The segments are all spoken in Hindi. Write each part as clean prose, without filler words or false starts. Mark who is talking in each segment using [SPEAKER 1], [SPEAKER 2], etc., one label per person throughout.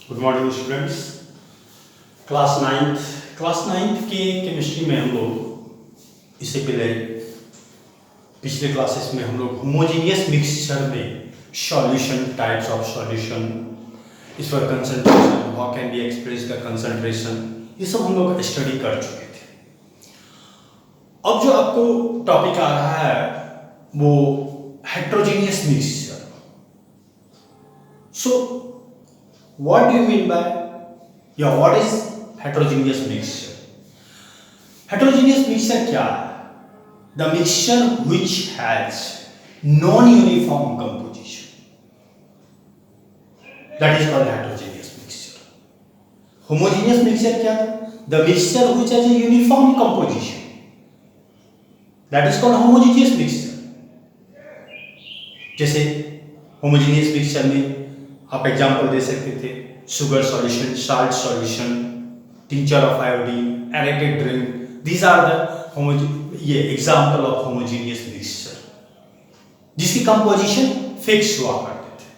[SPEAKER 1] Good morning students. Class ninth के केमिस्ट्री में हम लोग इससे पहले पिछले क्लासेस में हम लोग होमोजेनियस मिक्सचर में सॉल्यूशन, टाइप्स ऑफ सॉल्यूशन, इस पर concentration, how can be express the concentration, ये सब हम लोग स्टडी कर चुके थे। अब जो आपको टॉपिक आ रहा है वो heterogeneous mixture. So what do you mean by what is heterogeneous mixture? Heterogeneous mixture क्या है? The mixture which has non-uniform composition, that is called heterogeneous mixture. Homogeneous mixture क्या है? The mixture which has a uniform composition, that is called homogeneous mixture. जैसे homogeneous mixture में आप एग्जाम्पल दे सकते थे sugar solution, salt solution, tincture of iodine, aerated drink, these are the ये एग्जाम्पल ऑफ होमोजेनियस मिक्सचर जिसकी कंपोजिशन फिक्स हुआ करते थे।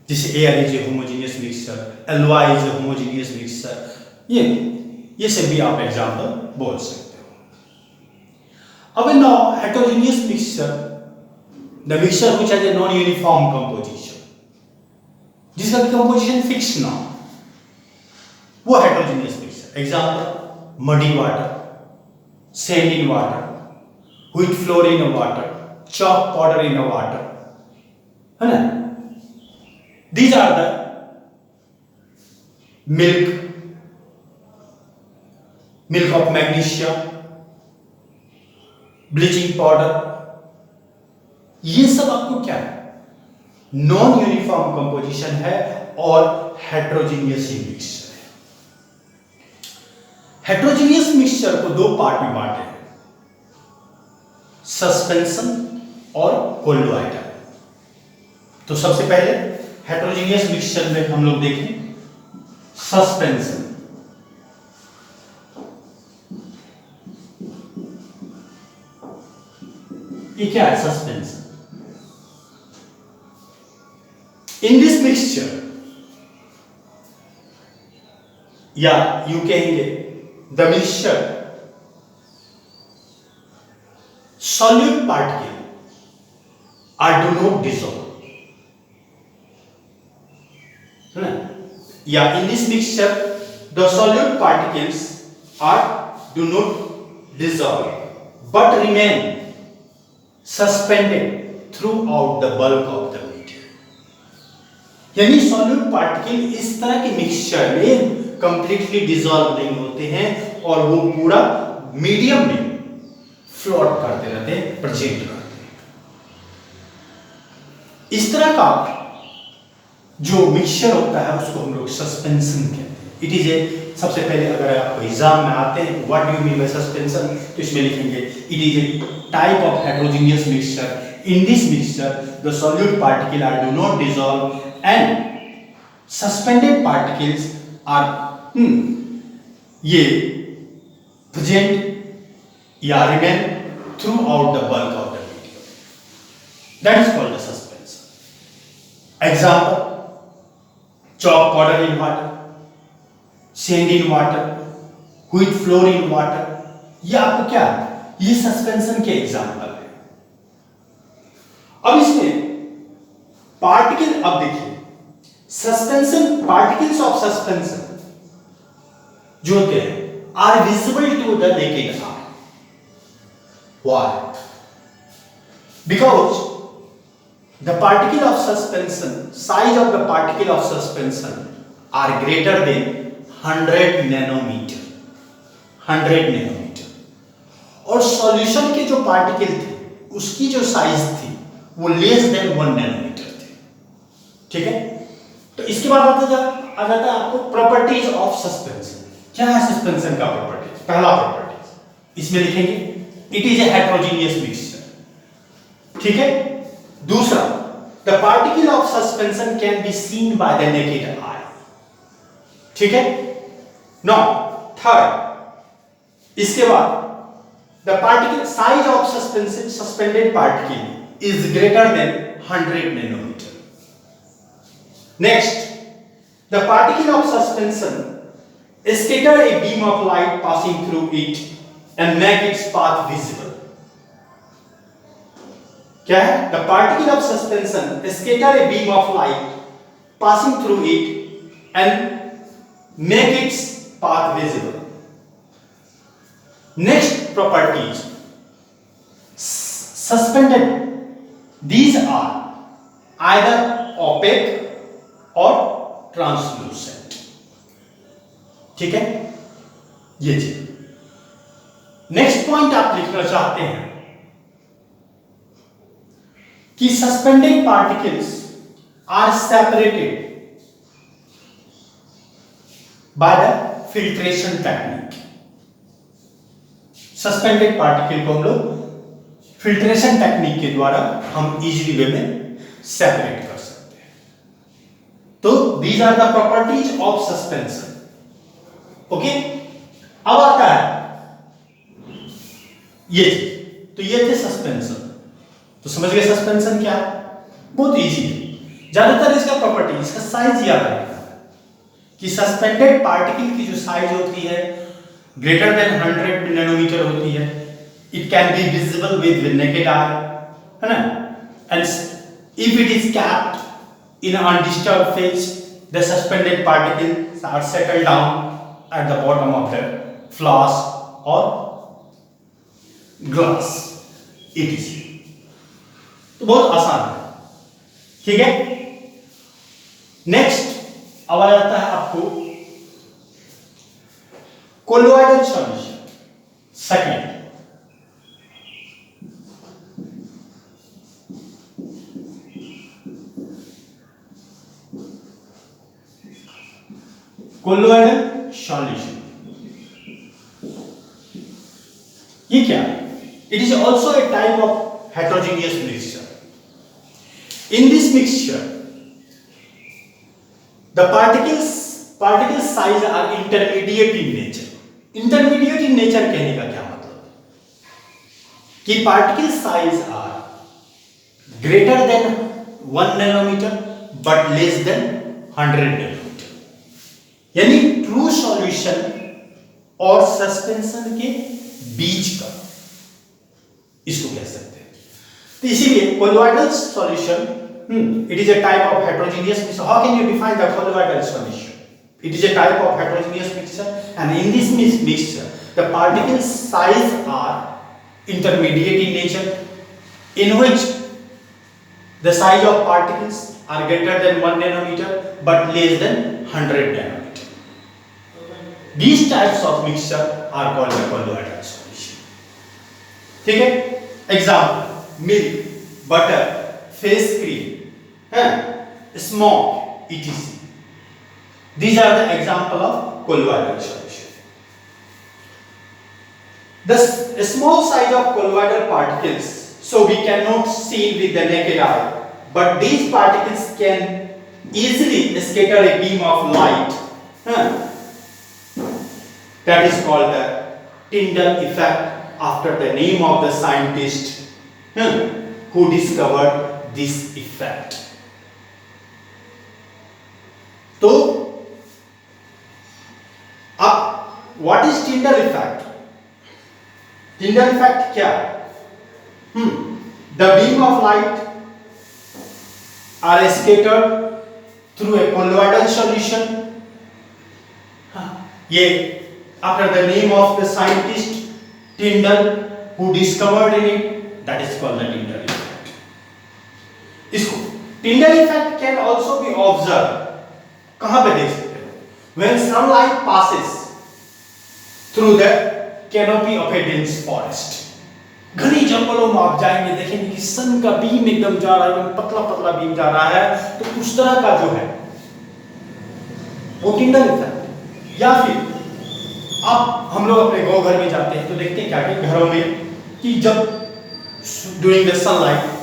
[SPEAKER 1] जैसे air is a homogeneous mixture, alloy is a homogeneous mixture, ये सब भी आप एग्जाम्पल बोल सकते हो। अब now heterogeneous mixture, the mixture which has a non uniform composition, जिसका कंपोजिशन फिक्स ना, वो heterogeneous mixture. Example muddy water, sand in water, wheat flour in water, chalk powder in water, है ना। These are the milk of magnesia, bleaching powder, ये सब आपको क्या है, नॉन यूनिफॉर्म कंपोजिशन है और हेटेरोजेनियस मिक्सचर है। हेटेरोजेनियस मिक्सचर को दो पार्ट में बांटे हैं, सस्पेंशन और कोल्डोइडल। तो सबसे पहले हेटेरोजेनियस मिक्सचर में हम लोग देखें सस्पेंशन। ये क्या है सस्पेंशन? In this mixture, या यू कहेंगे the mixture solute particle are do not dissolve, है ना? या in this mixture the solute particles are do not dissolve but remain suspended throughout the bulk of the यानी सॉल्यूट पार्टिकल इस तरह के मिक्सचर में कंप्लीटली डिसॉल्व नहीं होते हैं और वो पूरा मीडियम में फ्लोट करते रहते हैं, प्रेजेंट करते हैं। इस तरह का जो मिक्सचर होता है उसको हम लोग सस्पेंशन कहते हैं। इट इज ए, सबसे पहले अगर आप एग्जाम में आते हैं what do you mean by suspension, तो इसमें लिखेंगे it is a type of heterogeneous mixture. In this mixture, the solute particles are do not dissolve and suspended particles are ये present या remain throughout the bulk of the medium. That is called the suspension. Example: chalk powder in water, sand in water, wheat flour in water. ये आपको क्या है? ये सस्पेंशन के एग्जाम्पल है। अब इसमें पार्टिकल, अब देखिए सस्पेंशन, पार्टिकल्स ऑफ सस्पेंशन जो होते हैं are visible to the naked eye. Why? Because the particle of suspension, size of the particle of suspension are greater then 100 nanometer, 100 nanometer. और सॉल्यूशन के जो पार्टिकल थे उसकी जो साइज थी वो लेस देन 1 नैनोमीटर थे। ठीक है, तो इसके बाद आ जाता है आपको प्रॉपर्टीज ऑफ सस्पेंशन। क्या है सस्पेंशन का प्रॉपर्टीज? पहला प्रॉपर्टीज इसमें लिखेंगे it is a heterogeneous mixture. ठीक है, दूसरा the particle of suspension can be seen by the naked आई। ठीक है, नाउ थर्ड, इसके बाद the particle size of suspension, suspended particle is greater than 100 nanometer. Next, The particle of suspension scatter a beam of light passing through it and make its path visible. क्या है? The particle of suspension scatter a beam of light passing through it and make its path visible. Next properties, suspended. These are either opaque or translucent. ठीक है, ये चीज। नेक्स्ट पॉइंट आप लिखना चाहते हैं कि suspended particles are separated by the filtration technique. Suspended particle को हम लोग फिल्ट्रेशन टेक्निक के द्वारा हम इजीली वे में सेपरेट कर सकते हैं। तो these are the properties of suspension. Okay, अब आता है ये, तो ये थे सस्पेंशन। तो समझ गए सस्पेंशन क्या है? बहुत इजी है। ज्यादातर इसका प्रॉपर्टी, इसका साइज याद रखना कि सस्पेंडेड पार्टिकल की जो साइज होती है ग्रेटर देन 100 नैनोमीटर होती है। It can be visible with naked eye, है ना? And if it is capped in undisturbed phase, the suspended particles are settled down at the bottom of the flask or glass etc. तो बहुत आसान है, ठीक है। नेक्स्ट अब आ जाता है आपको colloidal solution. Second, colloidal solution ये क्या है? It is also a type of heterogeneous mixture. In this mixture the particle size are intermediate in nature. Intermediate in nature कहने का क्या मतलब है कि particle size are greater than 1 nanometer but less than 100 nanometer। यानी ट्रू सॉल्यूशन और सस्पेंशन के बीच का इसको कह सकते हैं। तो इसीलिए colloidal solution it is a type of heterogeneous mixture. How can you define the colloidal solution? It is a type of heterogeneous mixture, and in this mixture the particle size are intermediate in nature, in which the size of particles are greater than 1 nanometer but less than 100 nanometer. These types of mixture are called the colloidal solution. ठीक है? Example: milk, butter, face cream, smoke, etc. These are the example of colloidal solution. The small size of colloidal particles, so we cannot see with the naked eye, but these particles can easily scatter a beam of light. That is called the Tyndall effect, after the name of the scientist who discovered this effect. तो अब what is Tyndall effect? Tyndall effect क्या है? The beam of light are scattered through a colloidal solution. ये after the name of the scientist Tyndall who discovered in it, that is called the Tyndall effect. इसको Tyndall effect can also be observe, कहां पे देख सकते हो? When sunlight passes through the canopy of a dense forest. घने जंगलों में आप जाएंगे, देखेंगे कि सन का बीम एकदम जा रहा है, एकदम पतला पतला बीम जा रहा है, तो उस तरह का जो है वो टिंडल इफेक्ट। या फिर आप हम लोग अपने गांव घर में जाते हैं तो देखते हैं क्या कि घरों में कि जब ड्यूरिंग द सनलाइट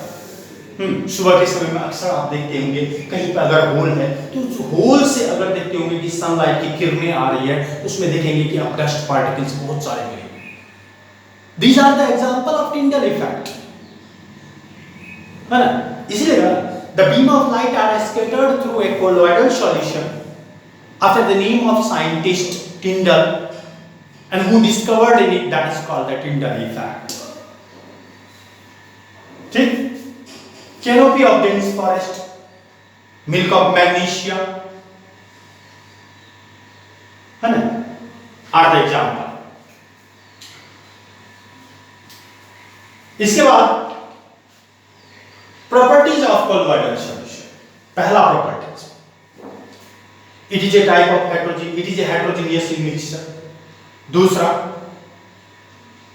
[SPEAKER 1] सुबह के समय में अक्सर आप देखते होंगे कहीं पर अगर होल है तो उस होल से अगर देखते होंगे कि सनलाइट की किरणें आ रही है तो उसमें देखेंगे कि आप डस्ट पार्टिकल्स बहुत सारे मिलेंगे। These are the example of Tyndall effect, है ना? इसलिए the beam of light are scattered through a colloidal solution after the name of scientist Tyndall, and who discovered in it, that is called the Tyndall effect. ठीक, canopy of dense forest, milk of magnesia, है ना, are the example. इसके बाद properties of colloidal solution. पहला properties, it is a type of heterogeneous in mixture. दूसरा,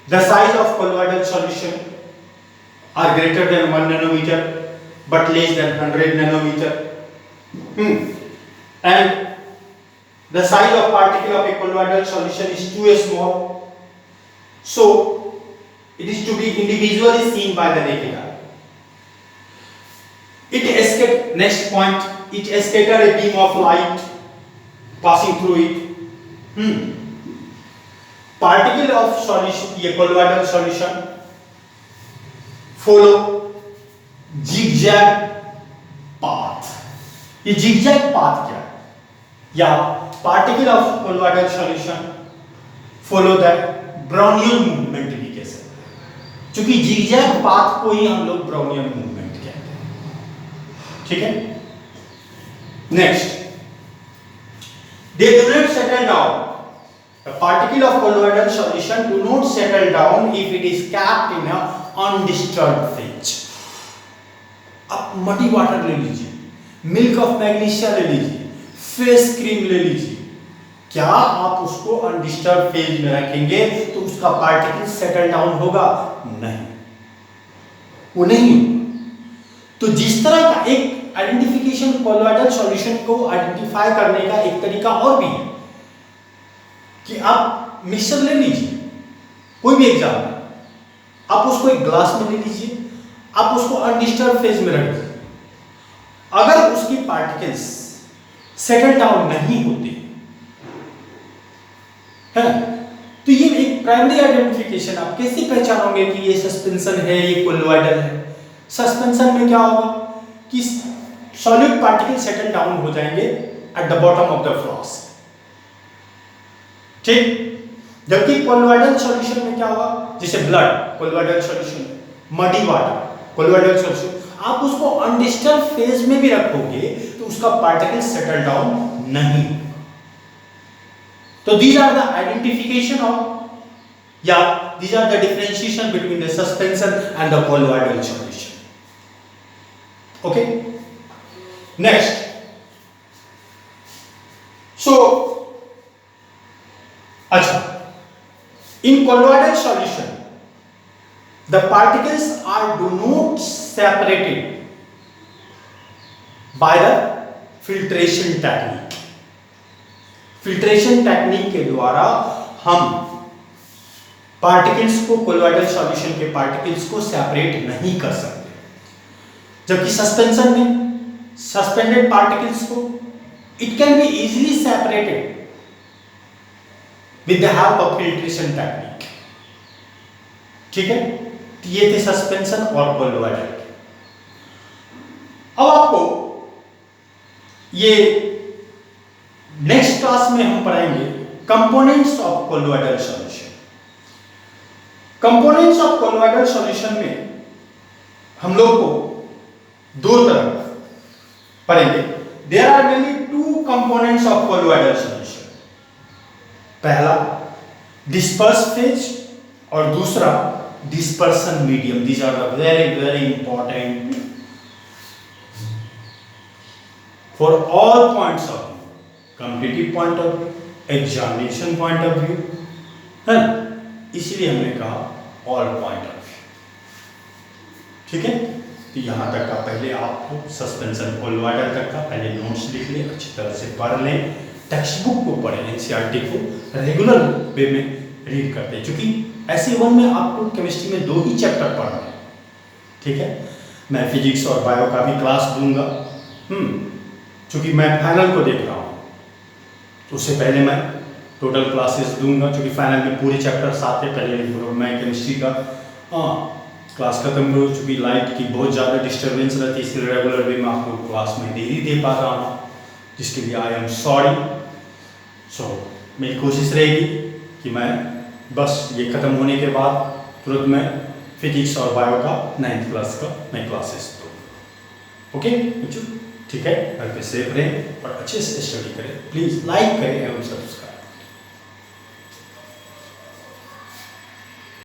[SPEAKER 1] the size of colloidal solution are greater than 1 nanometer but less than 100 nanometer. And the size of particle of a colloidal solution is too small, so it is to be individually seen by the naked eye. Next point, it scatters a beam of light passing through it. Particle of solution, ये colloidal solution follow zigzag path. ये zigzag path क्या है? या particle of colloidal solution follow that Brownian movement भी कह सकते हैं, क्योंकि zigzag path को ही हम लोग Brownian movement कहते हैं. ठीक है? Next, they do not settle down. The particle of colloidal solution do not settle down if it is kept in a undisturbed phase. आप muddy water ले लीजिए, milk of magnesia ले लीजिए, face cream ले लीजिए, क्या आप उसको undisturbed phase में रखेंगे तो उसका particle settle down होगा? नहीं, वो नहीं. तो जिस तरह का एक आइडेंटिफिकेशन colloidal solution को आइडेंटिफाई करने का एक तरीका और भी है कि आप मिक्सचर ले लीजिए, कोई भी एग्जाम्पल, आप उसको एक ग्लास में ले लीजिए, आप उसको अनडिस्टर्ब फेज में रख दीजिए. अगर उसकी पार्टिकल्स सेटल डाउन नहीं होते हैं तो ये एक प्राइमरी आइडेंटिफिकेशन. आप कैसे पहचानोगे कि ये सस्पेंशन है, ये कोलोइडल है? सस्पेंशन में क्या होगा कि सॉलिड पार्टिकल सेटल डाउन हो जाएंगे at the bottom of the flask. ठीक, जबकि कोलोइडल सॉल्यूशन में क्या होगा, जैसे blood colloidal solution, muddy water colloidal solution, आप उसको अनडिस्टर्ब फेज में भी रखोगे तो उसका पार्टिकल सेटल डाउन नहीं. तो these are the identification of, these are the differentiation between the suspension and the colloidal solution. Okay, next, so अच्छा, in colloidal solution the particles are do not separated by the filtration technique. Filtration technique के द्वारा हम पार्टिकल्स को, कोलोइडल सॉल्यूशन के पार्टिकल्स को सेपरेट नहीं कर सकते, जबकि सस्पेंशन में सस्पेंडेड पार्टिकल्स को it can be easily separated with the help of filtration technique. ठीक है, ये थे सस्पेंशन और कोलोइडल. अब आपको ये नेक्स्ट क्लास में हम पढ़ाएंगे components of colloidal solution. Components of colloidal solution में हम लोग को दो तरह पढ़ेंगे. There are mainly two components of colloidal solution. पहला डिस्पर्स फेज और दूसरा dispersion medium. These are the very important for all points of view, competitive point of view, examination point of view, है ना, इसलिए हमने कहा ऑल पॉइंट ऑफ व्यू. ठीक है, तो यहां तक का पहले आपको सस्पेंशन कोलोइडल तक का पहले नोट्स लिख लें, अच्छी तरह से पढ़ लें, टेक्स्ट बुक को पढ़ें, एनसीईआरटी को रेगुलर वे में रीड करते हैं, क्योंकि ऐसे वन में आपको केमिस्ट्री में 2 ही चैप्टर पढ़ना है. ठीक है, मैं फिजिक्स और बायो का भी क्लास दूंगा, क्योंकि मैं फाइनल को देख रहा हूँ, तो उससे पहले मैं टोटल क्लासेस दूंगा, क्योंकि फाइनल में पूरे चैप्टर्स आते हैं. पहले मैं केमिस्ट्री का क्लास खत्म करूँ, चूँकि लाइट की बहुत ज़्यादा डिस्टर्बेंस रहती है, इसलिए रेगुलर वे में आपको क्लास में देरी दे पा रहा हूँ, जिसके लिए आई एम सॉरी. सो मेरी कोशिश रहेगी कि मैं बस ये ख़त्म होने के बाद तुरंत मैं फिजिक्स और बायो का 9th क्लास का मैं क्लासेस दूँ। ओके बच्चों, ठीक है, घर पे सेफ रहें और अच्छे से स्टडी करें। प्लीज़ लाइक करें एवं सब्सक्राइब।